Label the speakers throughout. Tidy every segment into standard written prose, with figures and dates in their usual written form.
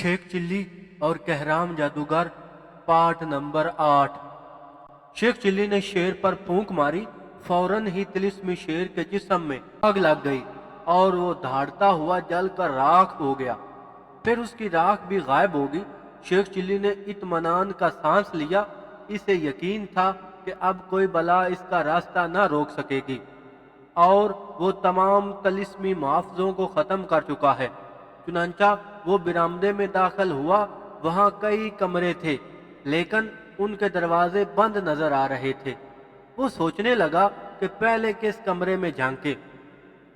Speaker 1: Sheikh chilli और कहराम जादूगर part number 8। Sheikh chilli ने शेर पर फूंक मारी। फौरन ही तिलिस्मी शेर के जिस्म में आग लग गई और वो दहाड़ता हुआ जलकर राख हो गया। फिर उसकी राख भी गायब हो गई। शेख चिल्ली ने इत्मीनान का सांस लिया। इसे यकीन था कि अब कोई बला इसका रास्ता न रोक सकेगी और वो तमाम तिलिस्मी मुहाफ़िज़ों को ख़त्म कर चुका है। चुनांचा वो बिरामदे में दाखिल हुआ। वहाँ कई कमरे थे लेकिन उनके दरवाजे बंद नजर आ रहे थे। वो सोचने लगा कि पहले किस कमरे में झांके।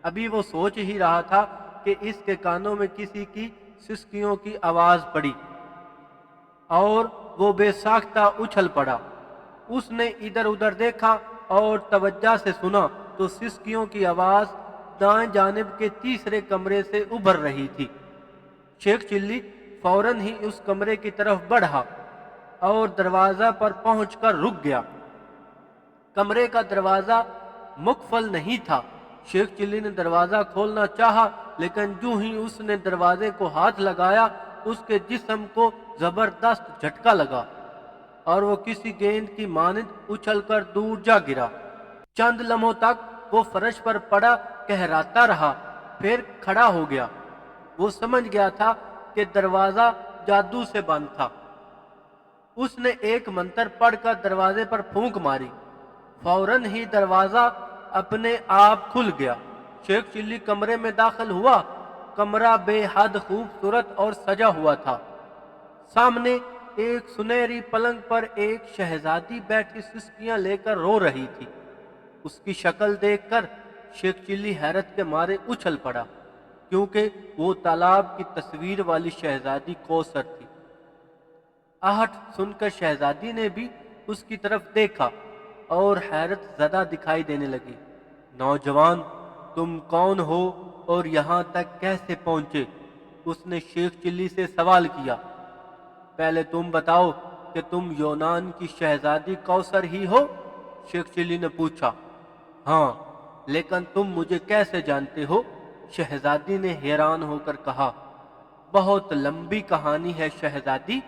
Speaker 1: अभी वो सोच ही रहा था कि इसके कानों में किसी की सिसकियों की आवाज पड़ी और वो बेसाख्ता उछल पड़ा। उसने इधर उधर देखा और तवज्जो से सुना तो सिसकियों की आवाज दाएं जानिब के तीसरे कमरे से उभर रही थी। शेख चिल्ली फौरन ही उस कमरे की तरफ बढ़ा और दरवाजा पर पहुंचकर रुक गया। कमरे का दरवाजा मुकफल नहीं था। शेख चिल्ली ने दरवाजा खोलना चाहा लेकिन जो ही उसने दरवाजे को हाथ लगाया उसके जिस्म को जबरदस्त झटका लगा और वो किसी गेंद की मानिंद उछलकर दूर जा गिरा। चंद लम्हों तक वो फर्श पर पड़ा कहराता रहा, फिर खड़ा हो गया। वो समझ गया था कि दरवाजा जादू से बंद था। उसने एक मंत्र पढ़कर दरवाजे पर फूंक मारी। फौरन ही दरवाजा अपने आप खुल गया। शेख चिल्ली कमरे में दाखिल हुआ। कमरा बेहद खूबसूरत और सजा हुआ था। सामने एक सुनहरी पलंग पर एक शहजादी बैठी सिसकियां लेकर रो रही थी। उसकी शक्ल देखकर शेख चिल्ली हैरत के मारे उछल पड़ा क्योंकि वो तालाब की तस्वीर वाली शहजादी कौसर थी। आहट सुनकर शहजादी ने भी उसकी तरफ देखा और हैरत ज़दा दिखाई देने लगी। नौजवान, तुम कौन हो और यहाँ तक कैसे पहुंचे? उसने शेख चिल्ली से सवाल किया। पहले तुम बताओ कि तुम यूनान की शहजादी कौसर ही हो? शेख चिल्ली ने पूछा। हाँ, लेकिन तुम मुझे कैसे जानते हो? शहजादी ने हैरान होकर कहा। बहुत लंबी कहानी है शहजादी।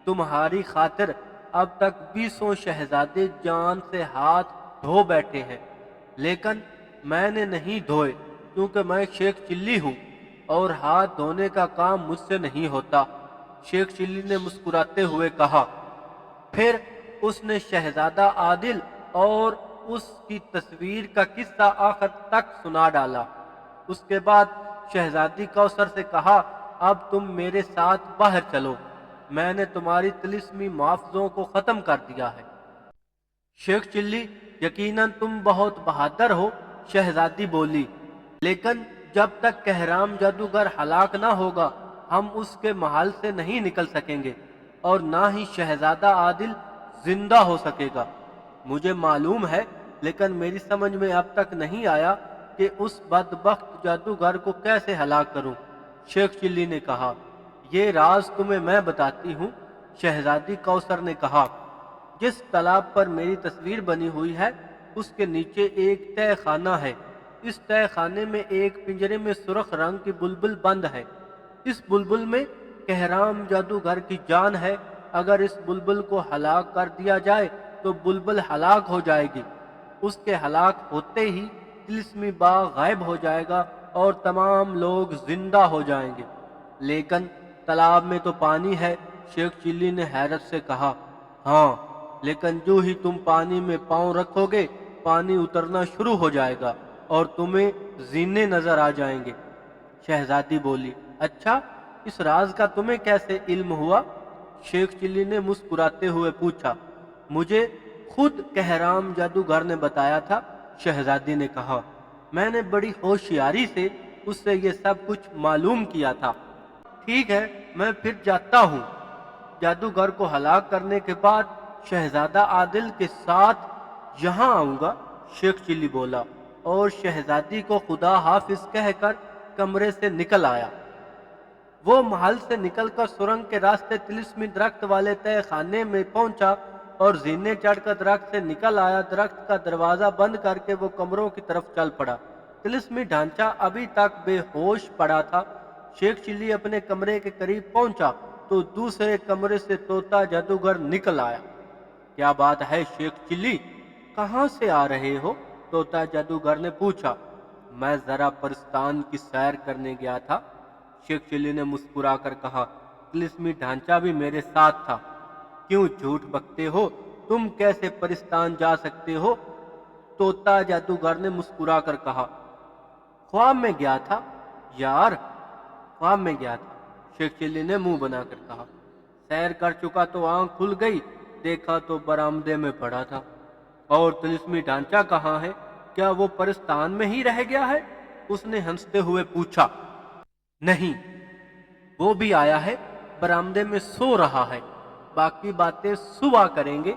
Speaker 1: तुम्हारी खातिर अब तक 20 शहजादे जान से हाथ धो बैठे हैं लेकिन मैंने नहीं धोए क्योंकि मैं शेख चिल्ली हूँ और हाथ धोने का काम मुझसे नहीं होता। शेख चिल्ली ने मुस्कुराते हुए कहा। फिर उसने शहजादा आदिल और उसकी तस्वीर का किस्सा आखिर तक सुना डाला। उसके बाद शहजादी कौसर से कहा, अब तुम मेरे साथ बाहर चलो। मैंने तुम्हारी तिलिस्मी मुहाफ़िज़ों को ख़त्म कर दिया है। शेख चिल्ली, यकीनन तुम बहुत बहादुर हो, शहजादी बोली, लेकिन जब तक कहराम जादूगर हलाक ना होगा हम उसके महल से नहीं निकल सकेंगे और ना ही शहजादा आदिल जिंदा हो सकेगा। मुझे मालूम है लेकिन मेरी समझ में अब तक नहीं आया कि उस बदबख्त जादूगर को कैसे हलाक करूं। शेख चिल्ली ने कहा। ये राज तुम्हें मैं बताती हूँ, शहजादी कौसर ने कहा। जिस तालाब पर मेरी तस्वीर बनी हुई है उसके नीचे एक तह खाना है। इस तह खाने में एक पिंजरे में सुर्ख रंग की बुलबुल बंद है। इस बुलबुल में कहराम जादूगर की जान है। अगर इस बुलबुल को हलाक कर दिया जाए तो बुलबुल हलाक हो जाएगी। उसके हलाक होते ही तिलिस्मी बाग गायब हो जाएगा और तमाम लोग जिंदा हो जाएंगे। लेकिन तालाब में तो पानी है। शेख चिल्ली ने हैरत से कहा। हाँ, लेकिन जो ही तुम पानी में पांव रखोगे पानी उतरना शुरू हो जाएगा और तुम्हें जीने नजर आ जाएंगे। शहजादी बोली। अच्छा, इस राज का तुम्हें कैसे इल्म हुआ? शेख चिल्ली ने मुस्कुराते हुए पूछा। मुझे खुद कहराम जादूगर ने बताया था, शहजादी ने कहा। मैंने बड़ी होशियारी से उससे ये सब कुछ मालूम किया था। ठीक है, मैं फिर जाता हूँ। जादूगर को हलाक करने के बाद शहजादा आदिल के साथ यहाँ आऊंगा, शेख चिल्ली बोला और शहजादी को खुदा हाफिज कहकर कमरे से निकल आया। वो महल से निकलकर सुरंग के रास्ते तिलिस्मी दरख्त वाले तय खाने में पहुंचा और जीने चढ़कर दरख्त से निकल आया। दरख्त का दरवाजा बंद करके वो कमरों की तरफ चल पड़ा। तिलिस्मी ढांचा अभी तक बेहोश पड़ा था। शेख चिल्ली अपने कमरे के करीब पहुंचा तो दूसरे कमरे से तोता जादूगर निकल आया। क्या बात है शेख चिल्ली, कहां से आ रहे हो? तोता जादूगर ने पूछा। मैं जरा परिस्तान की सैर करने गया था, शेख चिल्ली ने मुस्कुराकर कहा। तिलिस्मी ढांचा भी मेरे साथ था। क्यों झूठ बकते हो? तुम कैसे परिस्तान जा सकते हो? तोता जादूगर ने मुस्कुराकर कहा। ख्वाब में गया था यार, ख्वाब में गया था, शेख चिल्ली ने मुंह बनाकर कहा। सैर कर चुका तो आंख खुल गई, देखा तो बरामदे में पड़ा था। और तिलिस्मी ढांचा कहाँ है? क्या वो परिस्तान में ही रह गया है? उसने हंसते हुए पूछा। नहीं, वो भी आया है, बरामदे में सो रहा है। बाकी बातें सुबह करेंगे।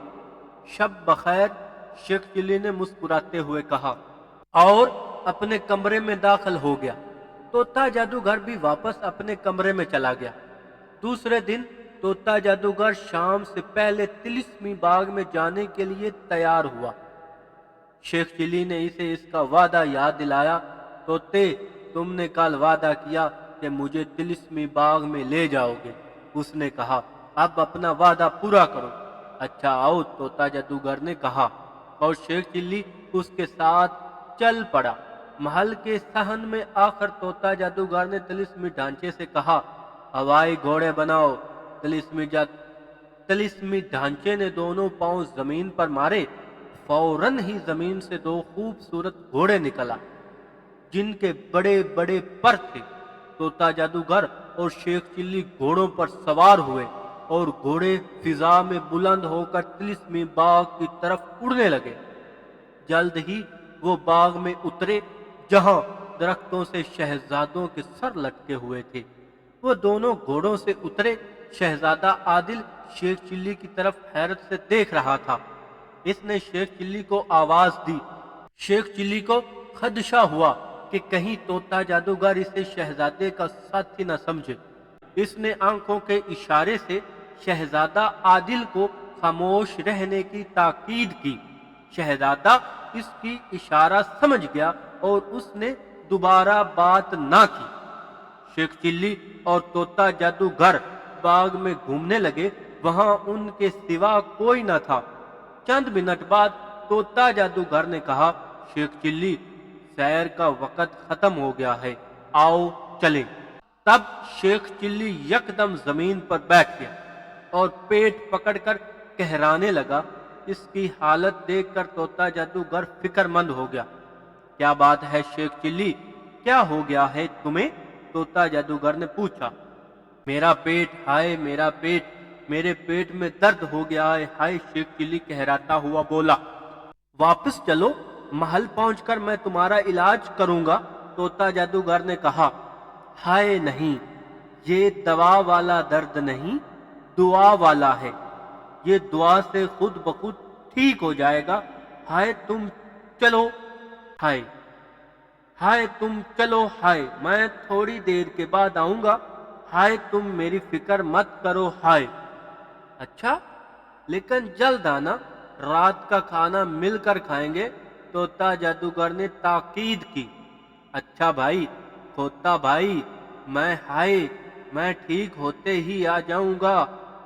Speaker 1: शब बखैर, शेख चिल्ली ने मुस्कुराते हुए कहा और अपने कमरे में दाखिल हो गया। तोता जादूगर भी वापस अपने कमरे में चला गया। दूसरे दिन तोता जादूगर शाम से पहले तिलिस्मी बाग में जाने के लिए तैयार हुआ। शेख चिल्ली ने इसे इसका वादा याद दिलाया। तोते, तुमने कल वादा किया कि मुझे तिलिस्मी बाग में ले जाओगे। उसने कहा, अब अपना वादा पूरा करो। अच्छा आओ, तोता जादूगर ने कहा, और शेख चिल्ली उसके साथ चल पड़ा। महल के सहन में आकर तोता जादूगर ने तिलिस्मी ढांचे से कहा, हवाई घोड़े बनाओ। तिलिस्मी ढांचे ने दोनों पांव जमीन पर मारे। फौरन ही जमीन से दो खूबसूरत घोड़े निकला जिनके बड़े बड़े पर थे। तोता जादूगर और शेख चिल्ली घोड़ों पर सवार हुए और घोड़े फिजा में बुलंद होकर तिलिस्मी बाग की तरफ उड़ने लगे। जल्द ही वो बाग में उतरे जहां दरख्तों से शहजादों के सर लटके हुए थे। वो दोनों घोड़ों से उतरे। शहजादा आदिल शेख चिल्ली की तरफ हैरत से देख रहा था। इसने शेख चिल्ली को आवाज दी। शेख चिल्ली को खदशा हुआ कि कहीं तोता जादूगर इसे शहजादे का साथी न समझे। इसने आंखों के इशारे से शहजादा आदिल को खामोश रहने की ताकीद की। शहजादा इसकी इशारा समझ गया और उसने दोबारा बात ना की। शेख चिल्ली और तोता जादूगर बाग में घूमने लगे। वहां उनके सिवा कोई न था। चंद मिनट बाद तोता जादूगर ने कहा, शेख चिल्ली, सैर का वक्त खत्म हो गया है, आओ चलें। तब शेख चिल्ली यकदम जमीन पर बैठ गया और पेट पकड़कर कहराने लगा। इसकी हालत देखकर तोता जादूगर फिक्रमंद हो गया। क्या बात है शेख चिल्ली, क्या हो गया है तुम्हें? तोता जादूगर ने पूछा। मेरा पेट, हाय मेरा पेट, मेरे पेट में दर्द हो गया है, हाय, शेख चिल्ली कहराता हुआ बोला। वापस चलो, महल पहुंचकर मैं तुम्हारा इलाज करूंगा। तोता जादूगर ने कहा। हाय नहीं, ये दवा वाला दर्द नहीं, दुआ वाला है। ये दुआ से खुद ब खुद ठीक हो जाएगा। हाय तुम चलो, हाय हाय तुम चलो, हाय मैं थोड़ी देर के बाद आऊंगा। हाय तुम मेरी फिक्र मत करो, हाय। अच्छा, लेकिन जल्द आना, रात का खाना मिलकर खाएंगे। तोता जादूगर ने ताकीद की। अच्छा भाई, तोता भाई, मैं ठीक होते ही आ जाऊंगा,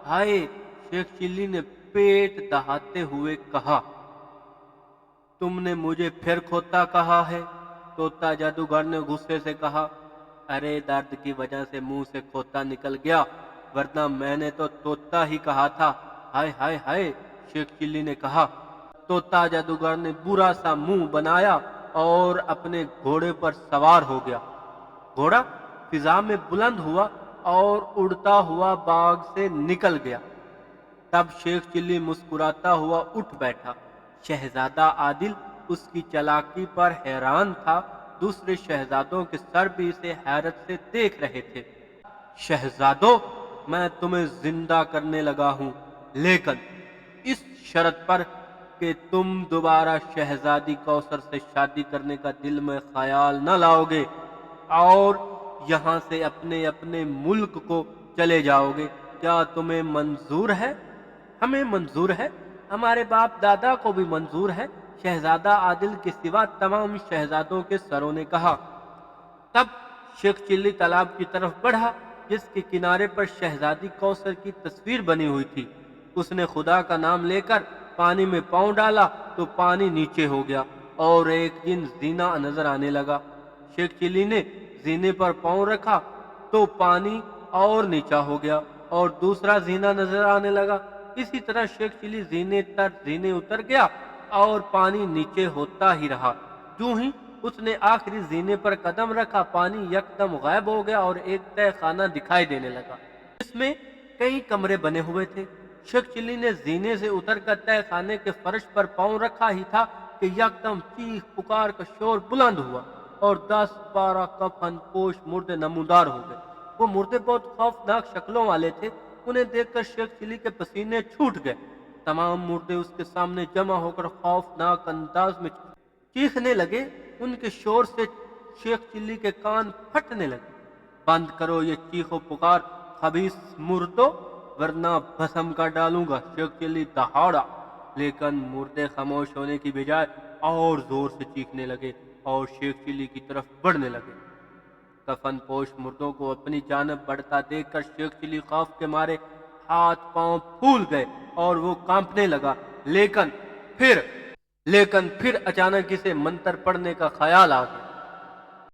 Speaker 1: हाय, शेख चिल्ली ने पेट दहाते हुए कहा। तुमने मुझे फिर खोता कहा है? तोता जादूगर ने गुस्से से कहा। अरे दर्द की वजह से मुंह से खोता निकल गया, वरना मैंने तो तोता ही कहा था। हाय हाय हाय, शेख चिल्ली ने कहा। तोता जादूगर ने बुरा सा मुंह बनाया और अपने घोड़े पर सवार हो गया। घोड़ा फिजा में बुलंद हुआ और उड़ता हुआ बाग से निकल गया। तब शेख चिल्ली मुस्कुराता हुआ उठ बैठा। शहजादा आदिल उसकी चालाकी पर हैरान था। दूसरे शहजादों के सर भी इसे हैरत से देख रहे थे। शहजादों, मैं तुम्हें जिंदा करने लगा हूं, लेकिन इस शर्त पर कि तुम दोबारा शहजादी कौसर से शादी करने का दिल में ख्याल न लाओगे और यहां से अपने अपने मुल्क को चले जाओगे। क्या तुम्हें मंजूर है? हमें मंजूर है, हमारे बाप दादा को भी मंजूर है, शहजादा आदिल के सिवा तमाम शहजादों के सरों ने कहा। तब شیخ چلی تالاب کی طرف بڑھا جس کے کنارے پر شہزادی کوثر کی تصویر بنی ہوئی تھی۔ اس نے خدا کا نام لے کر پانی میں پاؤں ڈالا تو پانی نیچے ہو گیا اور ایک جن زینہ نظر آنے لگا۔ شیخ چلی نے زینے پر پاؤں رکھا تو پانی اور نیچا ہو گیا اور دوسرا زینہ نظر آنے لگا۔ اسی طرح شیخ چلی زینے تر زینے اتر گیا اور پانی نیچے ہوتا ہی رہا۔ جو ہی اس نے آخری زینے پر قدم رکھا پانی یکدم غائب ہو گیا اور ایک تہ خانہ دکھائی دینے لگا جس میں کئی کمرے بنے ہوئے تھے۔ شیخ چلی نے زینے سے اتر کر تہ خانے کے فرش پر پاؤں رکھا ہی تھا کہ یکدم چیخ پکار کا شور بلند ہوا اور 10-12 کفن پوش مردے نمودار ہو گئے۔ وہ مردے بہت خوفناک شکلوں والے تھے۔ انہیں دیکھ کر شیخ چلی کے پسینے چھوٹ گئے۔ تمام مردے اس کے سامنے جمع ہو کر خوفناک انداز میں چیخنے لگے۔ ان کے شور سے شیخ چلی کے کان پھٹنے لگے۔ بند کرو یہ چیخ و پکار خبیث مردو ورنہ بھسم کر ڈالوں گا۔ شیخ چلی دہاڑا، لیکن مردے خاموش ہونے کی بجائے اور زور سے چیخنے لگے اور شیخ چلی کی طرف بڑھنے لگے۔ کفن پوش مردوں کو اپنی جانب بڑھتا دیکھ کر شیخ چلی خوف کے مارے ہاتھ پاؤں پھول گئے اور وہ کانپنے لگا، لیکن پھر اچانک اسے منتر پڑھنے کا خیال آ گیا۔